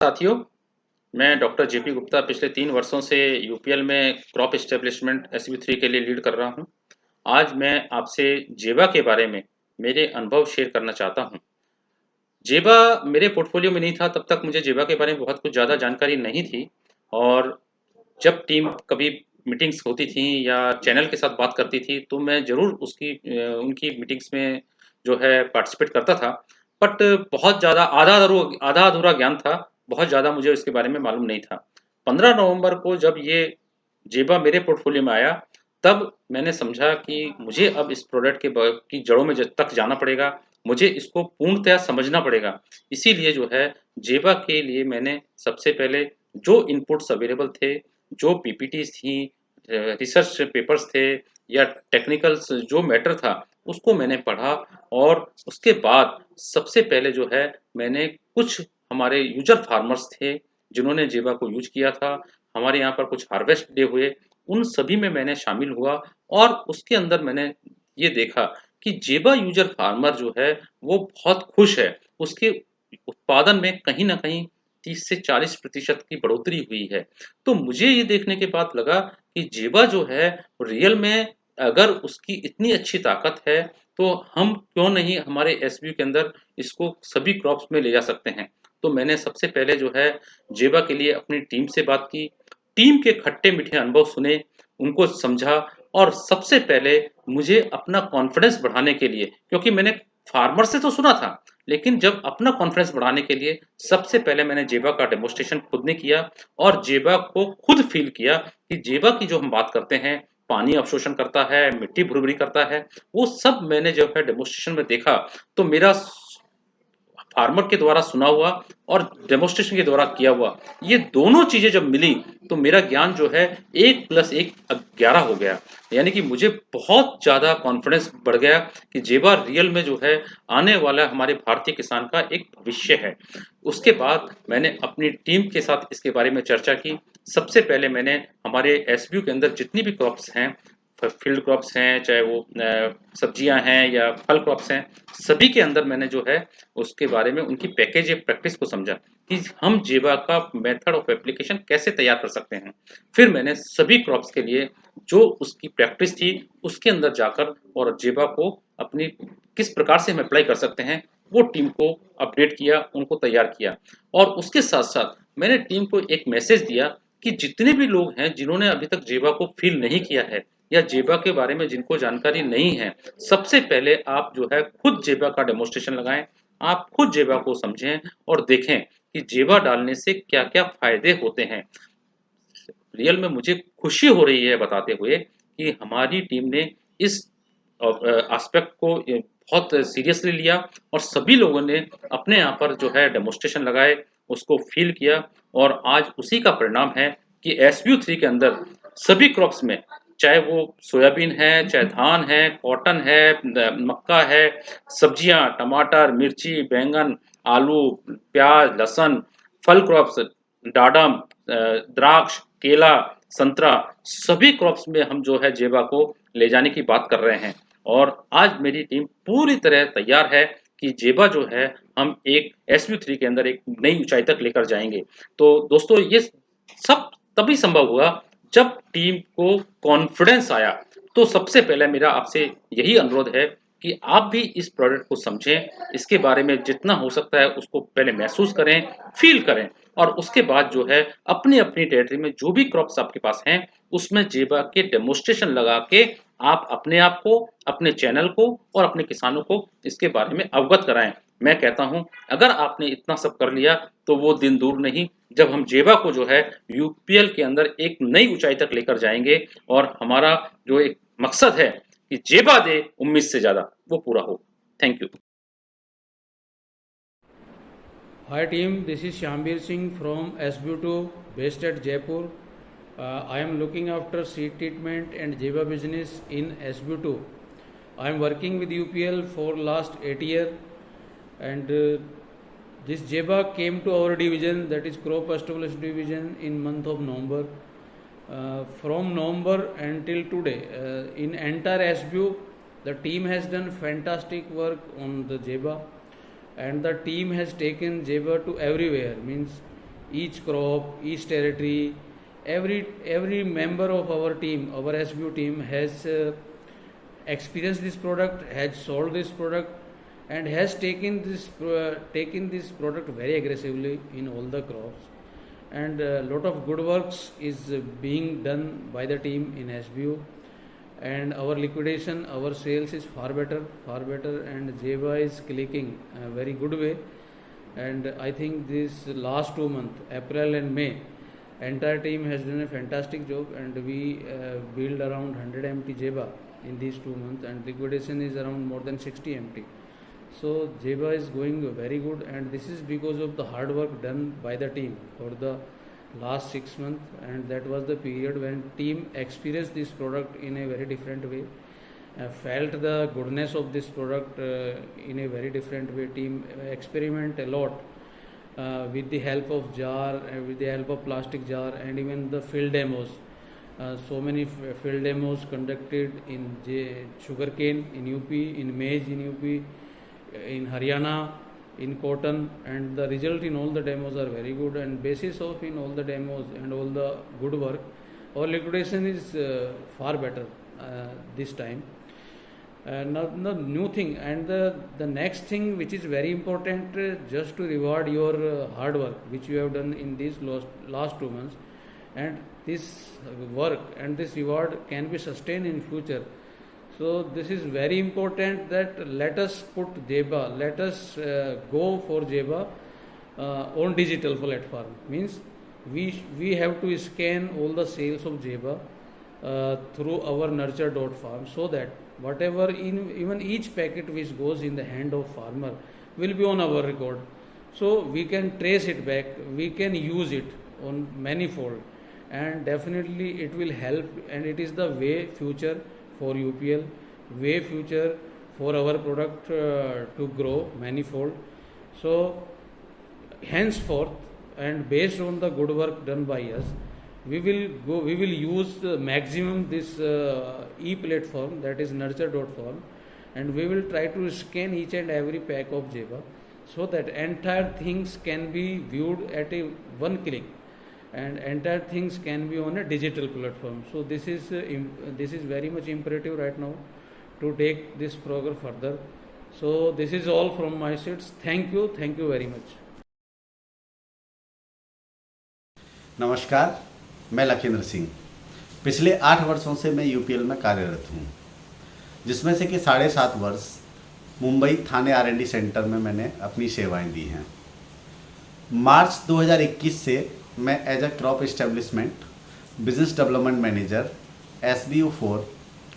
साथियों, मैं doctor JP Gupta पिछले 3 वर्षों से यूपीएल में क्रॉप एस्टेब्लिशमेंट एसबी3 के लिए लीड कर रहा हूं। आज मैं आपसे जेबा के बारे में मेरे अनुभव शेयर करना चाहता हूं। जेबा मेरे पोर्टफोलियो में नहीं था, तब तक मुझे जेबा के बारे में बहुत कुछ ज़्यादा जानकारी नहीं थी और जब टीम कभी मीटिंग्स होती थी या चैनल के साथ बात करती थी, तो मैं ज़रूर उनकी मीटिंग्स में जो है पार्टिसिपेट करता था। बट बहुत ज़्यादा आधा अधूरा ज्ञान था, बहुत ज़्यादा मुझे इसके बारे में मालूम नहीं था। 15 नवंबर को जब ये जेबा मेरे पोर्टफोलियो में आया, तब मैंने समझा कि मुझे अब इस प्रोडक्ट की जड़ों में तक जाना पड़ेगा, मुझे इसको पूर्णतया समझना पड़ेगा। इसीलिए जो है जेबा के लिए मैंने सबसे पहले जो इनपुट्स अवेलेबल थे, जो पीपीटीज़ थी, रिसर्च पेपर्स थे या टेक्निकल्स जो मैटर था, उसको मैंने पढ़ा और उसके बाद सबसे पहले जो है मैंने कुछ हमारे यूज़र फार्मर्स थे, जिन्होंने जेबा को यूज़ किया था। हमारे यहाँ पर कुछ हार्वेस्ट डे हुए, उन सभी में मैंने शामिल हुआ और उसके अंदर मैंने ये देखा कि जेबा यूज़र फार्मर जो है, वो बहुत खुश है। उसके उत्पादन में कहीं न कहीं 30 से 40% की बढ़ोतरी हुई है। तो मुझे ये देखने के बाद लगा कि जेबा जो है रियल में अगर उसकी इतनी अच्छी ताकत है, तो हम क्यों नहीं हमारे एसबीयू के अंदर इसको सभी क्रॉप्स में ले जा सकते हैं। तो मैंने सबसे पहले जो है जेबा के लिए अपनी टीम से बात की, टीम के खट्टे-मीठे अनुभव सुने, उनको समझा और सबसे पहले मुझे अपना कॉन्फिडेंस बढ़ाने के लिए, क्योंकि मैंने फार्मर से तो सुना था, लेकिन जब अपना कॉन्फिडेंस बढ़ाने के लिए सबसे पहले मैंने जेबा का डेमोन्स्ट्रेशन खुद ने किया और जेबा को खुद फ़ील किया कि जेबा की जो हम बात करते हैं, पानी अवशोषण करता है, मिट्टी भुरभुरी करता है, वो सब मैंने जो है डेमोन्स्ट्रेशन में देखा, तो मेरा फार्मर के द्वारा सुना हुआ और डेमोन्स्ट्रेशन के द्वारा किया हुआ, ये दोनों चीज़ें जब मिली, तो मेरा ज्ञान जो है 1 + 1 11 हो गया। यानी कि मुझे बहुत ज़्यादा कॉन्फिडेंस बढ़ गया कि जेबा रियल में जो है आने वाला हमारे भारतीय किसान का एक भविष्य है। उसके बाद मैंने अपनी टीम के साथ इसके बारे में चर्चा की। सबसे पहले मैंने हमारे एसबीयू के अंदर जितनी भी क्रॉप्स हैं, फील्ड क्रॉप्स हैं, चाहे वो सब्जियां हैं या फल क्रॉप्स हैं, सभी के अंदर मैंने जो है उसके बारे में उनकी पैकेज या प्रैक्टिस को समझा कि हम जेबा का मेथड ऑफ एप्लीकेशन कैसे तैयार कर सकते हैं। फिर मैंने सभी क्रॉप्स के लिए जो उसकी प्रैक्टिस थी, उसके अंदर जाकर और जेबा को अपनी किस प्रकार से हम अप्लाई कर सकते हैं, वो टीम को अपडेट किया, उनको तैयार किया। और उसके साथ-साथ मैंने टीम को एक मैसेज दिया कि जितने भी लोग हैं, जिन्होंने अभी तक जेबा को फ़ील नहीं किया है या जेबा के बारे में जिनको जानकारी नहीं है, सबसे पहले आप जो है खुद जेबा का डेमोन्स्ट्रेशन लगाएँ, आप खुद जेबा को समझें और देखें कि जेबा डालने से क्या-क्या फ़ायदे होते हैं। रियल में मुझे खुशी हो रही है बताते हुए कि हमारी टीम ने इस एस्पेक्ट को बहुत सीरियसली लिया और सभी लोगों ने अपने यहाँ पर जो है डेमोन्स्ट्रेशन लगाए, उसको फ़ील किया और आज उसी का परिणाम है कि एसबीयू 3 के अंदर सभी क्रॉप्स में, चाहे वो सोयाबीन है, चाहे धान है, कॉटन है, मक्का है, सब्जियाँ, टमाटर, मिर्ची, बैंगन, आलू, प्याज, लहसुन, फल क्रॉप्स, डाडम, द्राक्ष, केला, संतरा, सभी क्रॉप्स में हम जो है जेबा को ले जाने की बात कर रहे हैं और आज मेरी टीम पूरी तरह तैयार है कि जेबा जो है हम एक एसबीयू 3 के अंदर एक नई ऊंचाई तक लेकर जाएंगे। तो दोस्तों, ये सब तभी संभव हुआ जब टीम को कॉन्फिडेंस आया। तो सबसे पहले मेरा आपसे यही अनुरोध है कि आप भी इस प्रोडक्ट को समझें, इसके बारे में जितना हो सकता है उसको पहले महसूस करें, फील करें और उसके बाद जो है अपनी-अपनी टेरिटरी में जो भी क्रॉप्स आपके पास हैं, उसमें जेबा के डेमोन्स्ट्रेशन लगा के आप अपने आप को, अपने चैनल को और अपने किसानों को इसके बारे में अवगत कराएँ। मैं कहता हूँ, अगर आपने इतना सब कर लिया, तो वो दिन दूर नहीं जब हम जेबा को जो है यूपीएल के अंदर एक नई ऊँचाई तक लेकर जाएँगे और हमारा जो एक मकसद है कि जेबा दे उम्मीद से ज़्यादा, वो पूरा हो। Thank you. Hi team, this is Shambir Singh from SBU2 based at Jaipur. I am looking after seed treatment and Jeva business in SBU2. I am working with UPL for last 8 years and this Jeva came to our division, that is crop establishment division, in month of November. From November until today, in entire SBU, the team has done fantastic work on the Jeva and the team has taken Jeva to everywhere, means each crop, each territory, every member of our team, our SBU team has experienced this product, has sold this product, and has taken this product very aggressively in all the crops. And a lot of good works is being done by the team in SBU, and our liquidation, our sales is far better, and Jeva is clicking a very good way. And I think this last 2 months, April and May, entire team has done a fantastic job, and we build around 100 MT Jeva in these 2 months, and liquidation is around more than 60 MT. So Jeva is going very good, and this is because of the hard work done by the team for the last 6 months, and that was the period when team experienced this product in a very different way, felt the goodness of this product in a very different way. Team experiment a lot with the help of jar, with the help of plastic jar, and even the field demos. So many field demos conducted in sugarcane in UP, in maize in UP, in Haryana, in cotton, and the result in all the demos are very good. And basis of in all the demos and all the good work, our liquidation is far better this time. Now the new thing, and the next thing which is very important, just to reward your hard work which you have done in these last 2 months, and this work and this reward can be sustained in future. So this is very important that let us put Jeva, let us go for Jeva on digital platform. Means we have to scan all the sales of Jeva through our nurture.farm, so that whatever even each packet which goes in the hand of farmer will be on our record. So we can trace it back, we can use it on manifold, and definitely it will help, and it is the way future for UPL, way future for our product to grow manifold. So henceforth, and based on the good work done by us, we will use the maximum this e-platform, that is nurture.farm, and we will try to scan each and every pack of Jeva, so that entire things can be viewed at a one click, and entire things can be on a digital platform. So this is very much imperative right now to take this program further. So this is all from my side. Thank you very much. नमस्कार, मैं लखिंद्र सिंह। पिछले 8 वर्षों से मैं UPL में कार्यरत हूँ, जिसमें से कि 7.5 वर्ष मुंबई थाने R&D सेंटर में मैंने अपनी सेवाएं दी हैं। मार्च 2021 से मैं as a crop establishment business development manager SBU 4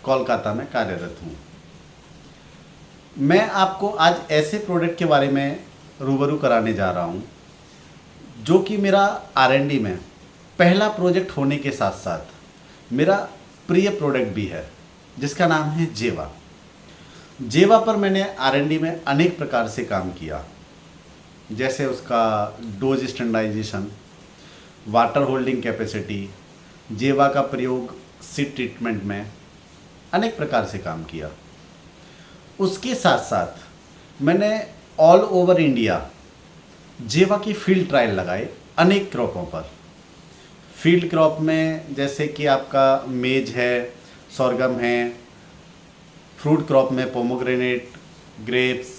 Kolkata में कार्यरत हूँ। मैं आपको आज ऐसे प्रोडक्ट के बारे में रूबरू कराने जा रहा हूँ जो कि मेरा R&D में पहला प्रोजेक्ट होने के साथ साथ मेरा प्रिय प्रोडक्ट भी है, जिसका नाम है जेवा। जेवा पर मैंने R&D में अनेक प्रकार से काम किया, जैसे उसका dose standardization, water holding capacity, जेवा का प्रयोग सीड ट्रीटमेंट में, अनेक प्रकार से काम किया। उसके साथ साथ मैंने ऑल ओवर इंडिया जेवा की फील्ड ट्रायल लगाए अनेक क्रॉपों पर। फील्ड क्रॉप में जैसे कि आपका मेज है, सोरगम है, फ्रूट क्रॉप में पोमोग्रेनेट, ग्रेप्स,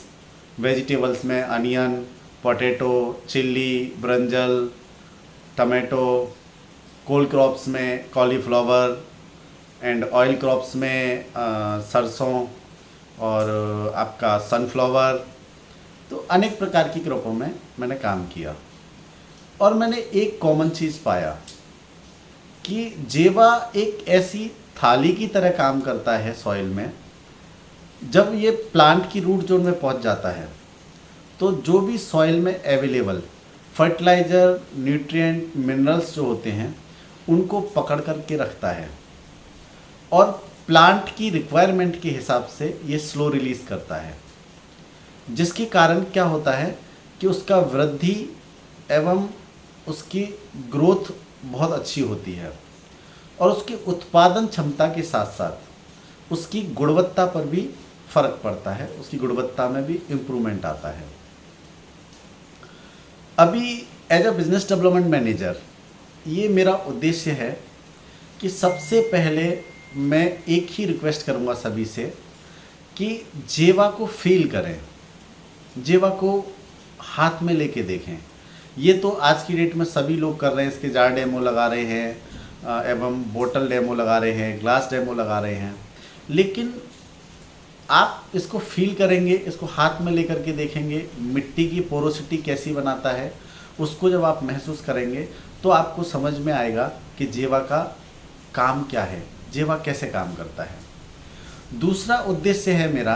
वेजिटेबल्स में onion, potato, chilli, brinjal, tomato, cole crops में कॉलीफ्लावर, एंड ऑयल क्रॉप्स में सरसों और आपका सनफ्लावर। तो अनेक प्रकार की क्रॉपों में मैंने काम किया, और मैंने एक कॉमन चीज़ पाया कि जेवा एक ऐसी थाली की तरह काम करता है सॉइल में। जब ये प्लांट की रूट जोन में पहुंच जाता है तो जो भी सॉइल में अवेलेबल फर्टिलाइज़र, न्यूट्रिएंट, मिनरल्स जो होते हैं उनको पकड़ कर के रखता है, और प्लांट की रिक्वायरमेंट के हिसाब से ये स्लो रिलीज़ करता है, जिसके कारण क्या होता है कि उसका वृद्धि एवं उसकी ग्रोथ बहुत अच्छी होती है, और उसकी उत्पादन क्षमता के साथ साथ उसकी गुणवत्ता पर भी फर्क पड़ता है, उसकी गुणवत्ता में भी इम्प्रूवमेंट आता है। अभी as a business development manager ये मेरा उद्देश्य है कि सबसे पहले मैं एक ही रिक्वेस्ट करूंगा सभी से कि जेवा को फील करें, जेवा को हाथ में लेके देखें। ये तो आज की डेट में सभी लोग कर रहे हैं, इसके जार डेमो लगा रहे हैं एवं बोतल डेमो लगा रहे हैं, ग्लास डेमो लगा रहे हैं, लेकिन आप इसको फील करेंगे, इसको हाथ में लेकर के देखेंगे, मिट्टी की पोरोसिटी कैसी बनाता है, उसको जब आप महसूस करेंगे तो आपको समझ में आएगा कि जेवा का काम क्या है, जेवा कैसे काम करता है। दूसरा उद्देश्य है मेरा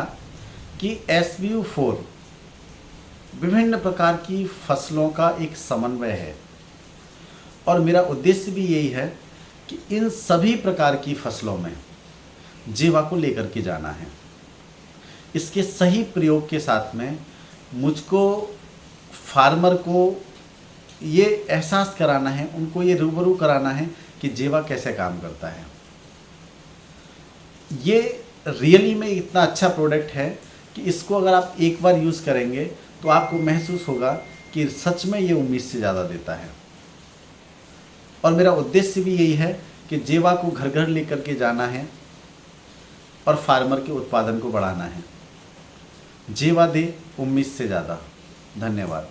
कि SBU4 विभिन्न प्रकार की फसलों का एक समन्वय है और मेरा उद्देश्य भी यही है कि इन सभी प्रकार की फसलों में जेवा को लेकर के जाना है। इसके सही प्रयोग के साथ में मुझको फार्मर को ये एहसास कराना है, उनको ये रूबरू कराना है कि जेवा कैसे काम करता है। ये रियली में इतना अच्छा प्रोडक्ट है कि इसको अगर आप एक बार यूज़ करेंगे तो आपको महसूस होगा कि सच में ये उम्मीद से ज़्यादा देता है। और मेरा उद्देश्य भी यही है कि जेवा को घर घर लेकर के जाना है और फार्मर के उत्पादन को बढ़ाना है। जेवा दे उम्मीद से ज़्यादा। धन्यवाद।